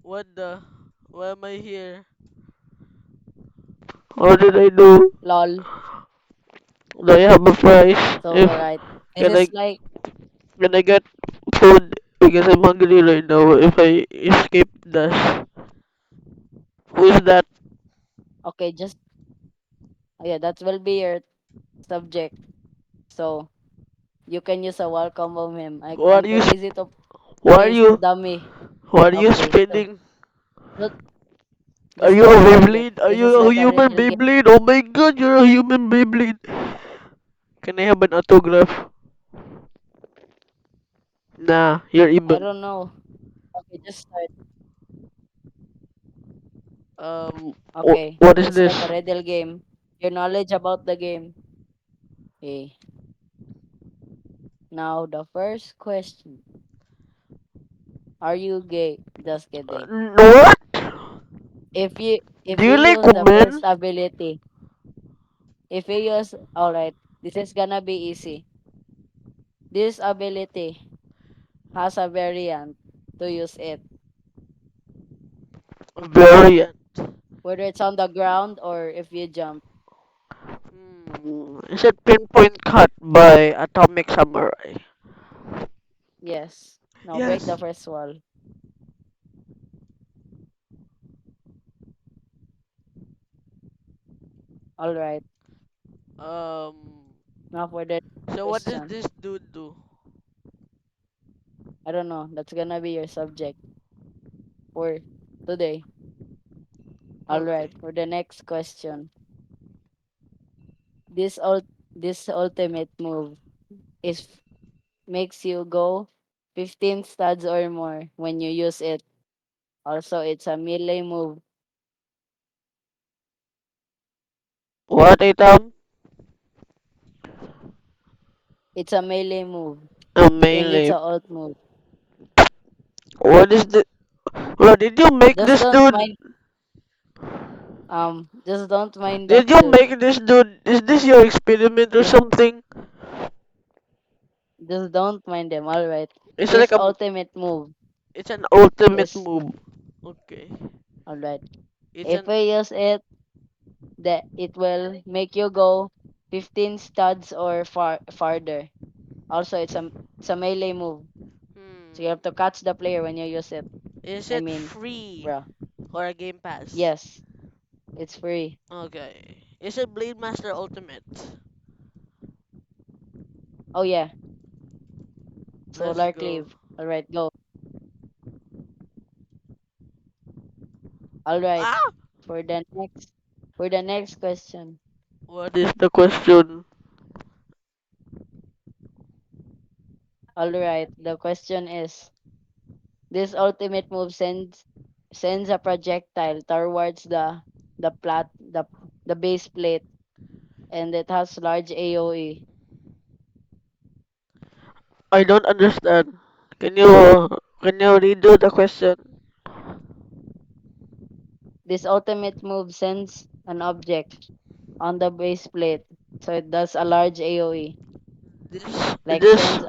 What the? Why am I here? What did I do? Lol. Do I have a prize? So If alright. This can I is like can I get food because I'm hungry right now if I escape dash? Who is that? okay, just yeah, that will be your subject. So you can use a welcome of him. Why are I'm too you lazy to why are place you dummy. why are you Okay, so spinning? don't, Are just you a don't mind it. Beyblade? Are This you is a like a human real game. Beyblade? Oh my god, you're a human Beyblade. Can I have an autograph? Nah, you're I evil. don't know. Okay, just start. Wh- Okay, what is this is this? like a riddle game. Your knowledge about the game. Okay. Now the first question. Are you gay? Just kidding. What? If Do you you like use the first women? ability, if you use alright, this is gonna be easy. This ability has a variant to use it, Variant. whether it's on the ground or if you jump. Is it Pinpoint Cut by Atomic Samurai? Yes. Now break the Yes. first wall. Alright. Um. Now for the So what does question. this dude do? I don't know. That's gonna be your subject for today. Okay. Alright. For the next question. This ult this ultimate move is makes you go 15 studs or more when you use it. Also, it's a melee move. What item? It's a melee move. A And it's melee. a ult move. What is the? Well, did you make Just this don't dude? mind just don't mind that Did you dude. make this dude? Is this your experiment or Just something? just don't mind them. Alright. It's like This a. ultimate move It's an ultimate is move. Okay. alright. It's If an. you use it, that it will make you go 15 studs or farther. Also, it's a melee move. So you have Hmm. to catch the player when you use it. Is I it mean, free bruh. or a Game Pass? Yes, it's free. Okay. Is it Blade Master Ultimate? Oh yeah, Let's solar go. cleave. All right, go. All right, Ah! for the next question. What is the question? All right, the question is: this ultimate move sends a projectile towards the base plate, and it has large AOE. I don't understand. Can you redo the question? This ultimate move sends an object on the base plate, so it does a large AOE, This like this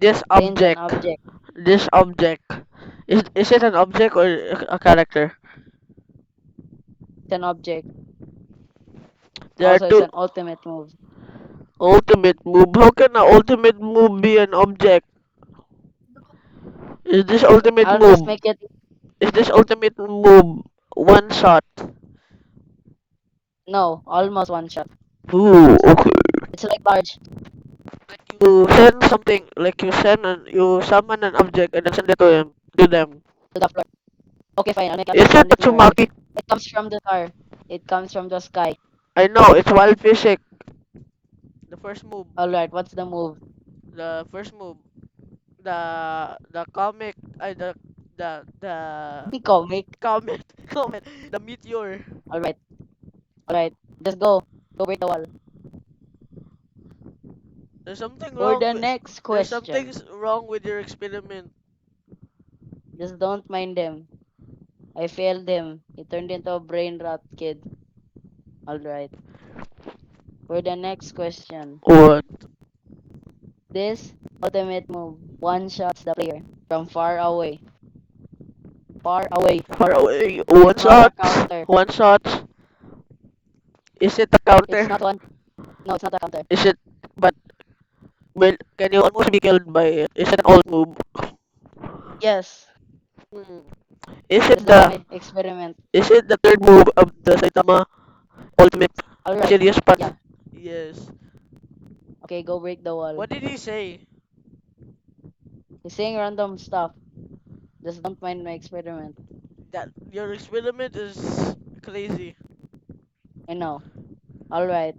this sends an object. object. This object. Is it an object or a character? It's an object. There are Also, it's two an ultimate move. ultimate move. How can an ultimate move be an object? Is this ultimate I'll just move? make it Is this ultimate move one shot? no, almost one shot. Ooh, okay. It's like large You send something like you summon an object and then send it to them. to the floor. Okay, fine. I'll Is it understand it more. Tatsumaki? It comes from the car. It comes from the sky. I know it's wild physics. The first move. All right, what's the move? The first move. The comic. The Comic. comet. Comet. The meteor. All right, all right. Just go. Go break the wall. There's something For wrong the with. next There's something question, wrong with your experiment. just don't mind them. I failed him. He turned into a brain rot kid. All right. For the next question, What? this ultimate move one shots the player from far away. Far away. Far away. It's One not a shot. counter. One shot. Is it a It's counter? not one. No, it's not a counter. Is it? But well, can you almost be killed by it? Is it an old move? Yes. Hmm. Is it Just do the my experiment. is it the third move of the Saitama Ultimate Alright. Serious Path? Yeah. Yes. Okay, go break the wall. What did he say? He's saying random stuff. Just don't mind my experiment. That your experiment is crazy. I know. Alright.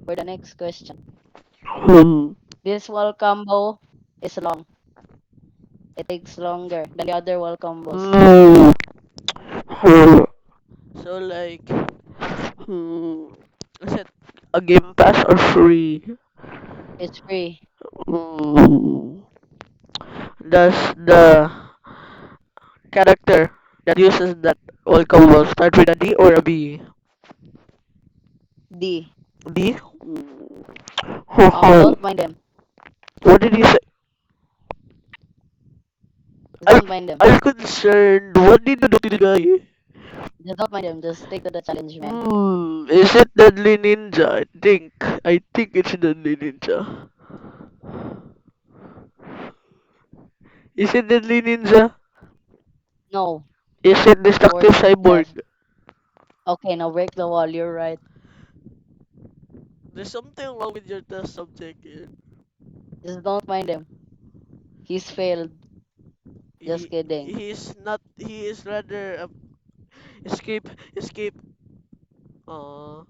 For the next question. Hmm. This wall combo is long. It takes longer than the other wall combos. Hmm. Hmm. So like, is it a game pass or free? It's free. Hmm. Does the character that uses that all combo start with a D or a B? D. D? Ho ho. Don't mind them. What did he say? Just I don't mind them. I'm concerned. What did you do to the guy? Just don't mind them. Just stick to the challenge, man. Is it Deadly Ninja? I think it's Deadly Ninja. Is it Deadly Ninja? No. Is it Destructive Fourth left. Cyborg? Okay, now break the wall. You're right. There's something wrong with your test subject here. Just don't mind him. He's failed. Just He kidding. he's not. He is rather escape. Uh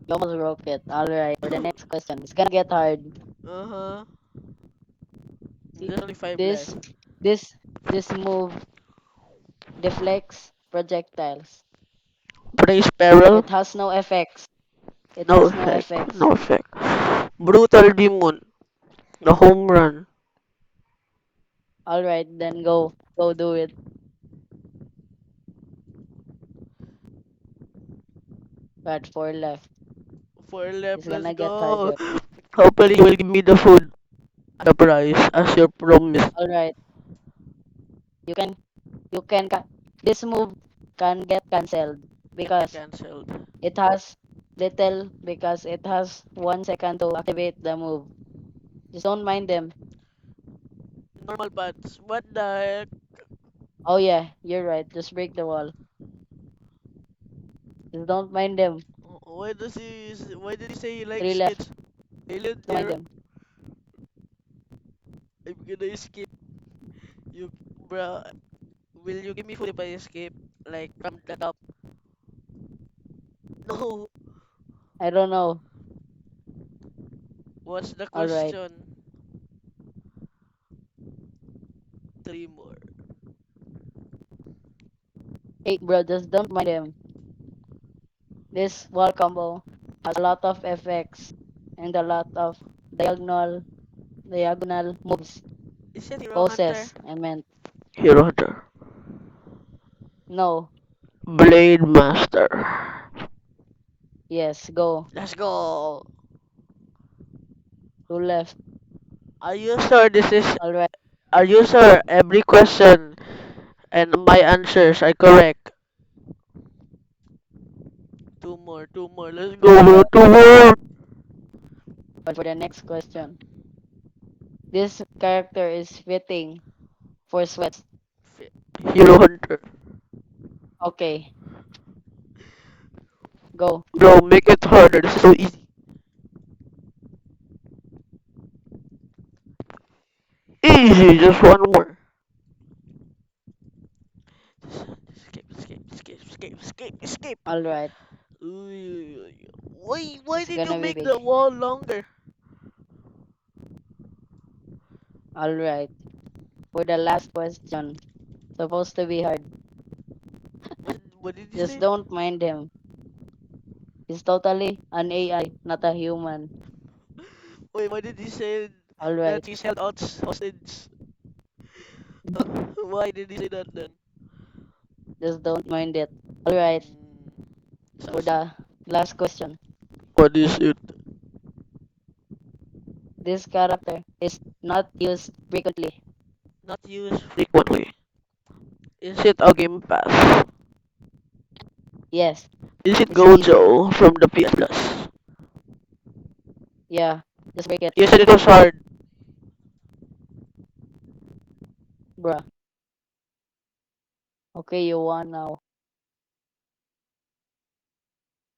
You almost broke it. Alright, for the next question. It's gonna get hard. huh. See, There's only five this left. this this move deflects projectiles. Praise Peril. It has no effects. It No has no effect. effects. No effect. Brutal Demon. The home run. Alright, then go. Go do it. Got four left. Four left. It's Let's gonna get harder. go. Hopefully you will give me the food, the price as your promise. Alright, you can you can this move can get cancelled because Cancelled. it has because it has 1 second to activate the move. Just don't mind them. Normal paths. What the heck? Oh yeah, you're right. Just break the wall. Just don't mind them. Why did he say he likes Three left. skits? Alien Don't mind Terror. them. I'm gonna escape. You, bruh. Will you give me food if I escape? Like from the top? No. I don't know. What's the Alright. question? Three more. Hey bro, just don't mind them. This wall combo has a lot of effects and a lot of diagonal diagonal moves. Is it Hero Hunter? Poses, I meant. Hero Hunter. No. Blade Master. Yes, go. Let's go. Two left. Are you sure this is? Alright. Are you sure every question and my answers are correct? Two more. Two more. Let's go, bro. Alright. Two more. But for the next question. This character is fitting for sweats. Hero Hunter. Okay, go. Bro, make it harder. This is so easy. Easy. Just one more. Escape. Alright. Why It's did you gonna be make the big. wall longer? Alright. For the last question. Supposed to be hard. What did you Just say? don't mind him. He's totally an AI, not a human. Wait, why did you say Alright. that he's held hostage? Why did he say that then? Just don't mind it. Alright. Mm, For sus. the last question. What is it? This character is not used frequently. not used frequently. Is it a Game Pass? Yes, Is it it's easy. Gojo from the PS Plus? Yeah, just break it, You said it was hard. bruh. Okay, you won now.